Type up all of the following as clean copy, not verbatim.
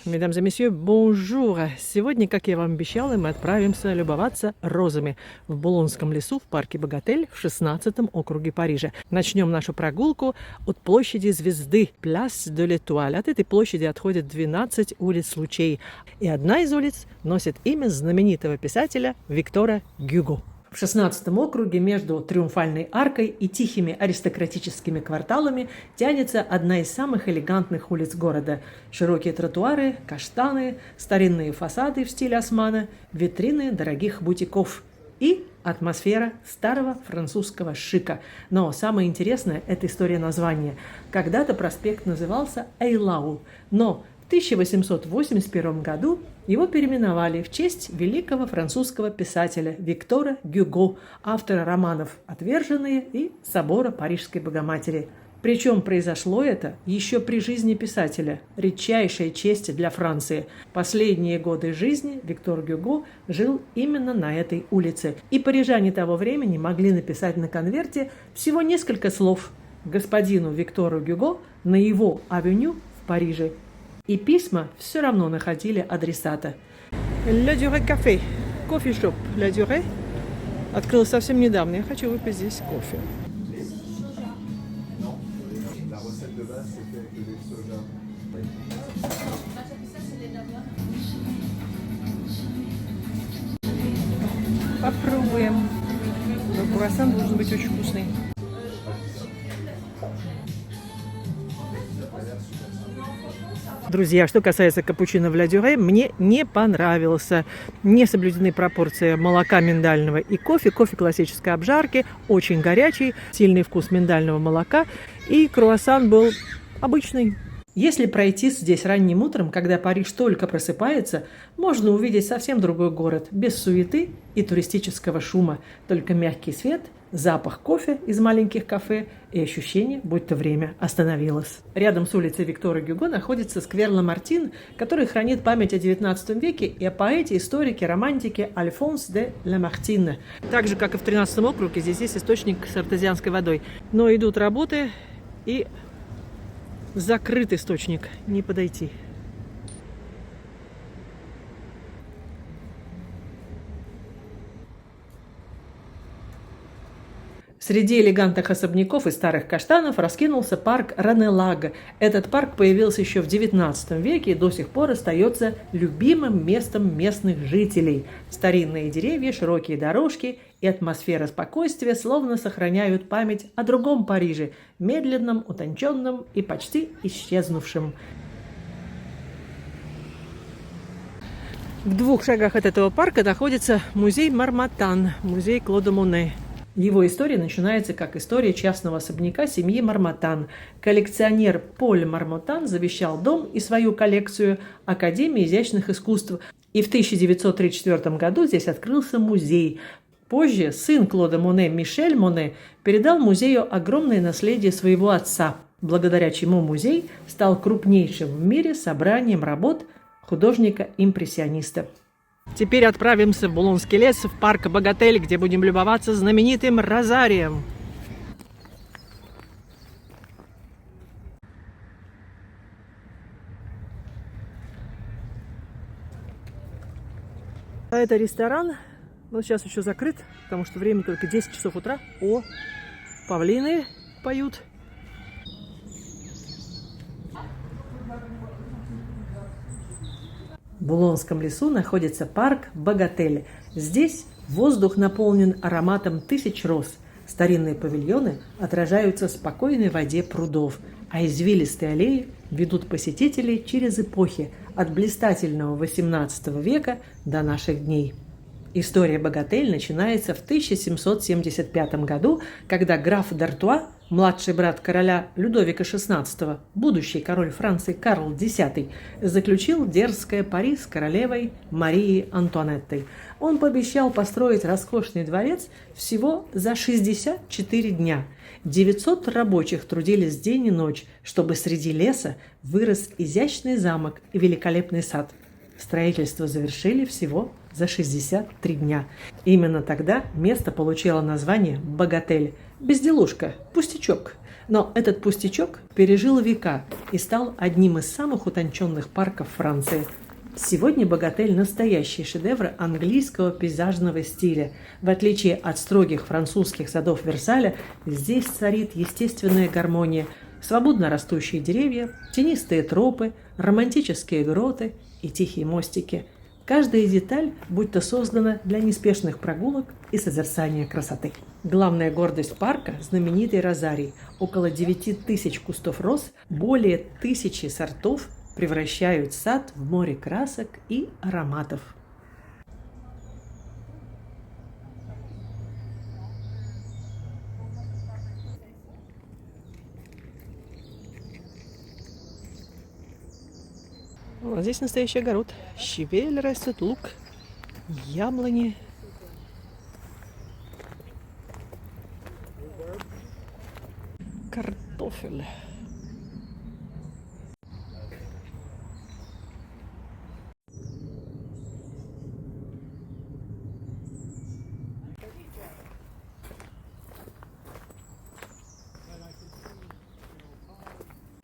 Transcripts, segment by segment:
Mesdames et messieurs, bonjour! Сегодня, как я вам обещала, мы отправимся любоваться розами в Булонском лесу в парке Богатель в 16-м округе Парижа. Начнем нашу прогулку от площади Звезды, Place de l'Étoile. От этой площади отходят 12 улиц лучей. И одна из улиц носит имя знаменитого писателя Виктора Гюго. В 16-м округе между Триумфальной аркой и тихими аристократическими кварталами тянется одна из самых элегантных улиц города. Широкие тротуары, каштаны, старинные фасады в стиле османа, витрины дорогих бутиков и атмосфера старого французского шика. Но самое интересное – это история названия. Когда-то проспект назывался Эйлау, но в 1881 году его переименовали в честь великого французского писателя Виктора Гюго, автора романов «Отверженные» и «Собора Парижской Богоматери». Причем произошло это еще при жизни писателя. Редчайшая честь для Франции. Последние годы жизни Виктор Гюго жил именно на этой улице. И парижане того времени могли написать на конверте всего несколько слов господину Виктору Гюго на его авеню в Париже. И письма все равно находили адресата. Le Durée Café, кофе-шоп Le Durée, открылся совсем недавно. Я хочу выпить здесь кофе. Попробуем. Но круассан должен быть очень вкусный. Друзья, что касается капучино в Ля Дюре, мне не понравился. Не соблюдены пропорции молока миндального и кофе. Кофе классической обжарки, очень горячий, сильный вкус миндального молока. И круассан был обычный. Если пройтись здесь ранним утром, когда Париж только просыпается, можно увидеть совсем другой город, без суеты и туристического шума, только мягкий свет, запах кофе из маленьких кафе и ощущение, будто время остановилось. Рядом с улицей Виктора Гюго находится сквер Ламартин, который хранит память о XIX веке и о поэте, историке, романтике Альфонс де Ламартин. Так же, как и в 13-м округе, здесь есть источник с артезианской водой. Но идут работы и закрыт источник, не подойти. Среди элегантных особняков и старых каштанов раскинулся парк Ранелаг. Этот парк появился еще в XIX веке и до сих пор остается любимым местом местных жителей. Старинные деревья, широкие дорожки и атмосфера спокойствия словно сохраняют память о другом Париже, медленном, утонченном и почти исчезнувшем. В 2 шагах от этого парка находится музей Мармотан, музей Клода Моне. Его история начинается как история частного особняка семьи Мармотан. Коллекционер Поль Мармотан завещал дом и свою коллекцию Академии изящных искусств. И в 1934 году здесь открылся музей. Позже сын Клода Моне, Мишель Моне, передал музею огромное наследие своего отца, благодаря чему музей стал крупнейшим в мире собранием работ художника-импрессиониста. Теперь отправимся в Булонский лес, в парк Богатель, где будем любоваться знаменитым розарием. А это ресторан. Вот сейчас еще закрыт, потому что время только 10 часов утра. О, павлины поют. В Булонском лесу находится парк Богатель. Здесь воздух наполнен ароматом тысяч роз. Старинные павильоны отражаются в спокойной воде прудов, а извилистые аллеи ведут посетителей через эпохи от блистательного XVIII века до наших дней. История Богатель начинается в 1775 году, когда граф д'Артуа, младший брат короля Людовика XVI, будущий король Франции Карл X, заключил дерзкое пари с королевой Марией Антуанеттой. Он пообещал построить роскошный дворец всего за 64 дня. 900 рабочих трудились день и ночь, чтобы среди леса вырос изящный замок и великолепный сад. Строительство завершили всего за 63 дня. Именно тогда место получило название Богатель. Безделушка, пустячок. Но этот пустячок пережил века и стал одним из самых утонченных парков Франции. Сегодня Богатель – настоящий шедевр английского пейзажного стиля. В отличие от строгих французских садов Версаля, здесь царит естественная гармония, свободно растущие деревья, тенистые тропы, романтические гроты и тихие мостики. Каждая деталь будто создана для неспешных прогулок и созерцания красоты. Главная гордость парка – знаменитый розарий. Около 9000 кустов роз, более 1000 сортов превращают сад в море красок и ароматов. Вот здесь настоящий огород. Щавель растет, лук, яблони. Картофель.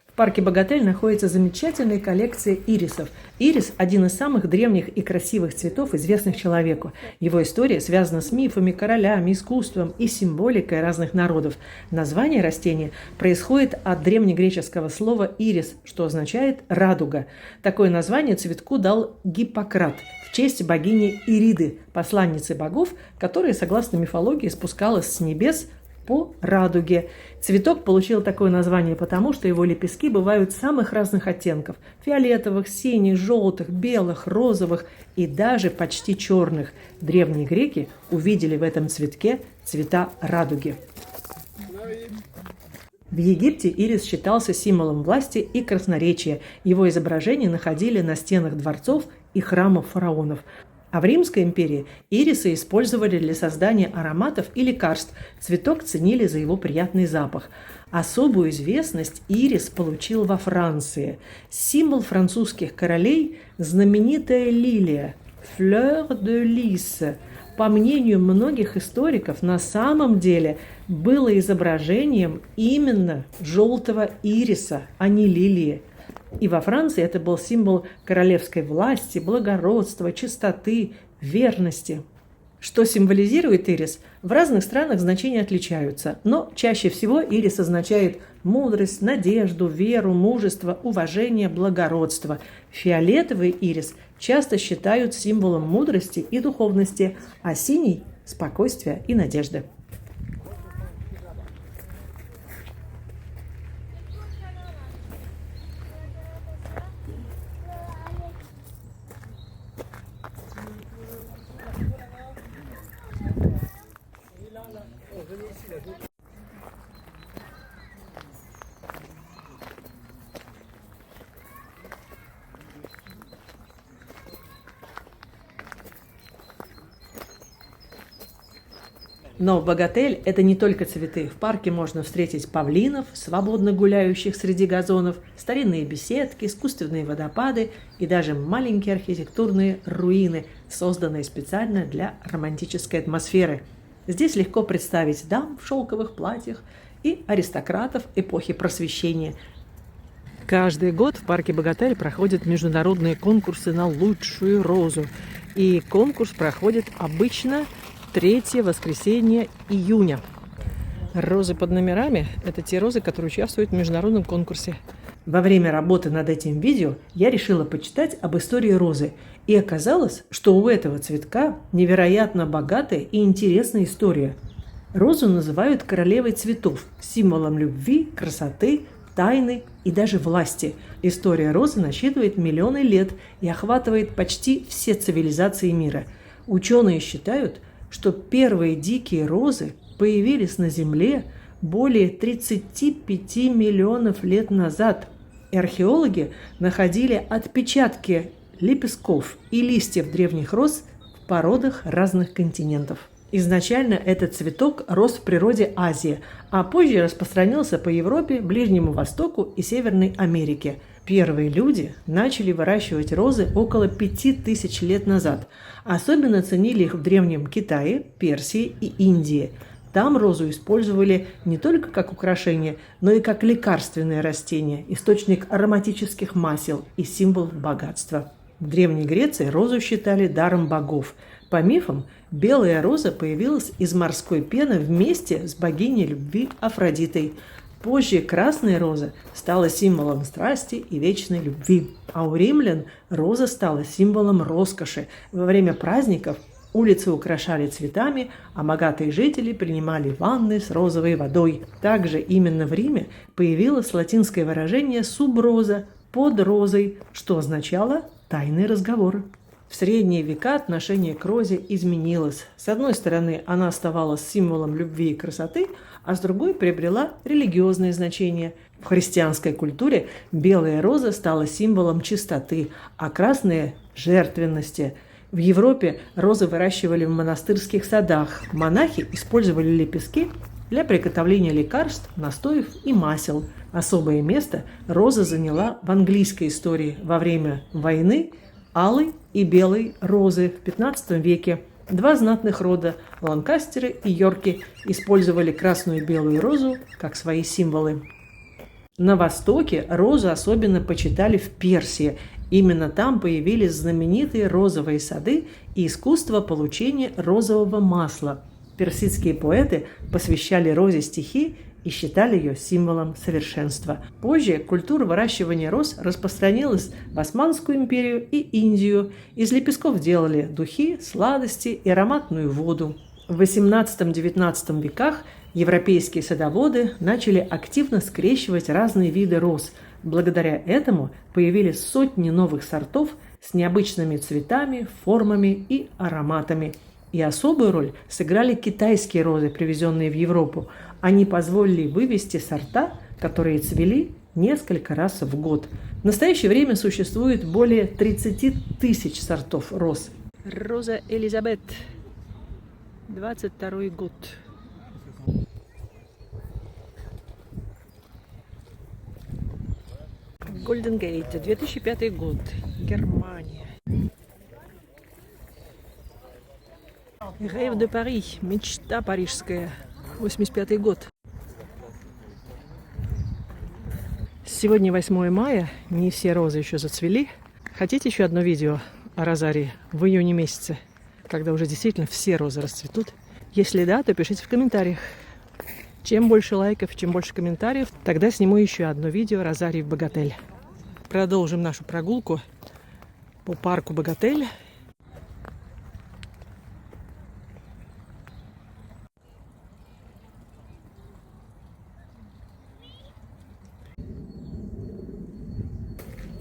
В парке Богатель находится замечательная коллекция ирисов. Ирис – один из самых древних и красивых цветов, известных человеку. Его история связана с мифами, королями, искусством и символикой разных народов. Название растения происходит от древнегреческого слова «ирис», что означает «радуга». Такое название цветку дал Гиппократ в честь богини Ириды, посланницы богов, которая, согласно мифологии, спускалась с небес по радуге. Цветок получил такое название потому, что его лепестки бывают самых разных оттенков – фиолетовых, синих, желтых, белых, розовых и даже почти черных. Древние греки увидели в этом цветке цвета радуги. В Египте ирис считался символом власти и красноречия. Его изображения находили на стенах дворцов и храмов фараонов. А в Римской империи ирисы использовали для создания ароматов и лекарств. Цветок ценили за его приятный запах. Особую известность ирис получил во Франции. Символ французских королей – знаменитая лилия – «Fleur de Lys». По мнению многих историков, на самом деле было изображением именно желтого ириса, а не лилии. И во Франции это был символ королевской власти, благородства, чистоты, верности. Что символизирует ирис? В разных странах значения отличаются, но чаще всего ирис означает мудрость, надежду, веру, мужество, уважение, благородство. Фиолетовый ирис часто считают символом мудрости и духовности, а синий – спокойствия и надежды. Но Богатель – это не только цветы. В парке можно встретить павлинов, свободно гуляющих среди газонов, старинные беседки, искусственные водопады и даже маленькие архитектурные руины, созданные специально для романтической атмосферы. Здесь легко представить дам в шелковых платьях и аристократов эпохи Просвещения. Каждый год в парке Богатель проходят международные конкурсы на лучшую розу. И конкурс проходит обычно третье воскресенье июня. Розы под номерами – это те розы, которые участвуют в международном конкурсе. Во время работы над этим видео я решила почитать об истории розы. И оказалось, что у этого цветка невероятно богатая и интересная история. Розу называют королевой цветов, символом любви, красоты, тайны и даже власти. История розы насчитывает миллионы лет и охватывает почти все цивилизации мира. Ученые считают, что первые дикие розы появились на Земле более 35 миллионов лет назад. И археологи находили отпечатки лепестков и листьев древних роз в породах разных континентов. Изначально этот цветок рос в природе Азии, а позже распространился по Европе, Ближнему Востоку и Северной Америке. Первые люди начали выращивать розы около 5000 лет назад. Особенно ценили их в Древнем Китае, Персии и Индии. Там розу использовали не только как украшение, но и как лекарственное растение, источник ароматических масел и символ богатства. В Древней Греции розу считали даром богов. По мифам, белая роза появилась из морской пены вместе с богиней любви Афродитой. Позже красная роза стала символом страсти и вечной любви. А у римлян роза стала символом роскоши. Во время праздников улицы украшали цветами, а богатые жители принимали ванны с розовой водой. Также именно в Риме появилось латинское выражение «суброза» – «под розой», что означало «тайный разговор». В средние века отношение к розе изменилось. С одной стороны, она оставалась символом любви и красоты, а с другой приобрела религиозное значение. В христианской культуре белая роза стала символом чистоты, а красная – жертвенности. В Европе розы выращивали в монастырских садах. Монахи использовали лепестки для приготовления лекарств, настоев и масел. Особое место роза заняла в английской истории во время войны алой и белой розы в XV веке. Два знатных рода – Ланкастеры и Йорки – использовали красную и белую розу как свои символы. На Востоке розу особенно почитали в Персии. Именно там появились знаменитые розовые сады и искусство получения розового масла. Персидские поэты посвящали розе стихи и считали ее символом совершенства. Позже культура выращивания роз распространилась в Османскую империю и Индию. Из лепестков делали духи, сладости и ароматную воду. В XVIII-XIX веках европейские садоводы начали активно скрещивать разные виды роз. Благодаря этому появились сотни новых сортов с необычными цветами, формами и ароматами. И особую роль сыграли китайские розы, привезенные в Европу. Они позволили вывести сорта, которые цвели несколько раз в год. В настоящее время существует более 30 тысяч сортов роз. Роза Элизабет, 22 год. Golden Gate, 2005 год, Германия. Rêve de Paris, мечта парижская, 85 год. Сегодня 8 мая, не все розы еще зацвели. Хотите еще одно видео о розарии в июне месяце, когда уже действительно все розы расцветут? Если да, то пишите в комментариях. Чем больше лайков, чем больше комментариев, тогда сниму еще одно видео розарии в Богатель. Продолжим нашу прогулку по парку Богатель.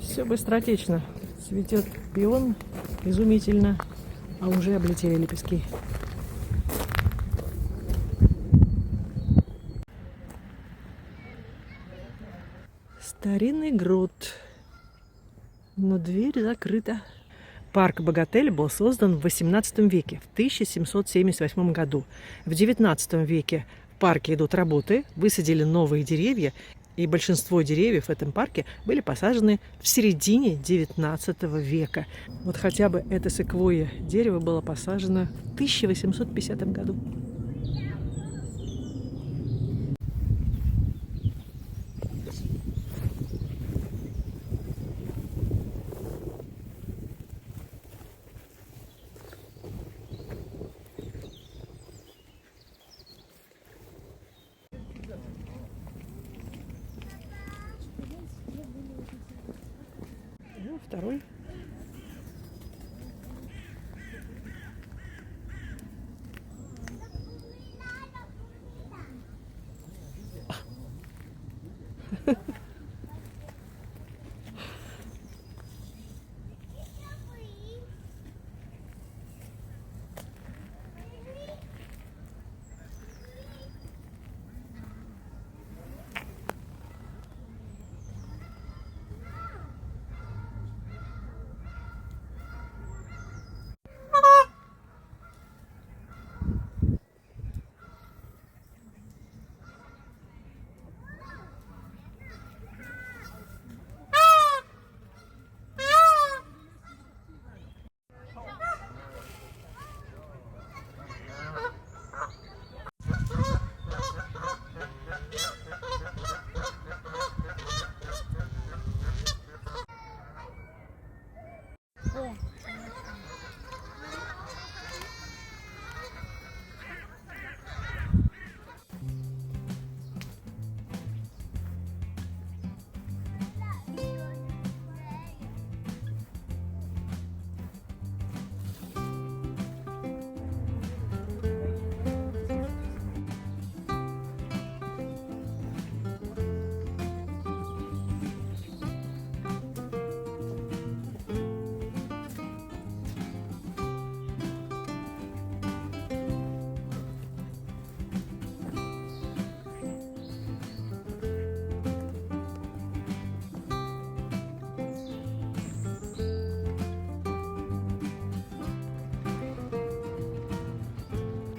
Все быстротечно. Цветет пион изумительно, а уже облетели лепестки. Старинный грот, но дверь закрыта. Парк Богатель был создан в XVIII веке, в 1778 году. В XIX веке в парке идут работы, высадили новые деревья, и большинство деревьев в этом парке были посажены в середине XIX века. Вот хотя бы это секвойя дерево было посажено в 1850 году. Второй.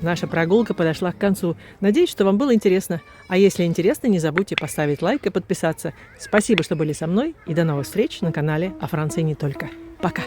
наша прогулка подошла к концу. Надеюсь, что вам было интересно. А если интересно, не забудьте поставить лайк и подписаться. Спасибо, что были со мной, и до новых встреч на канале «О Франции не только». Пока!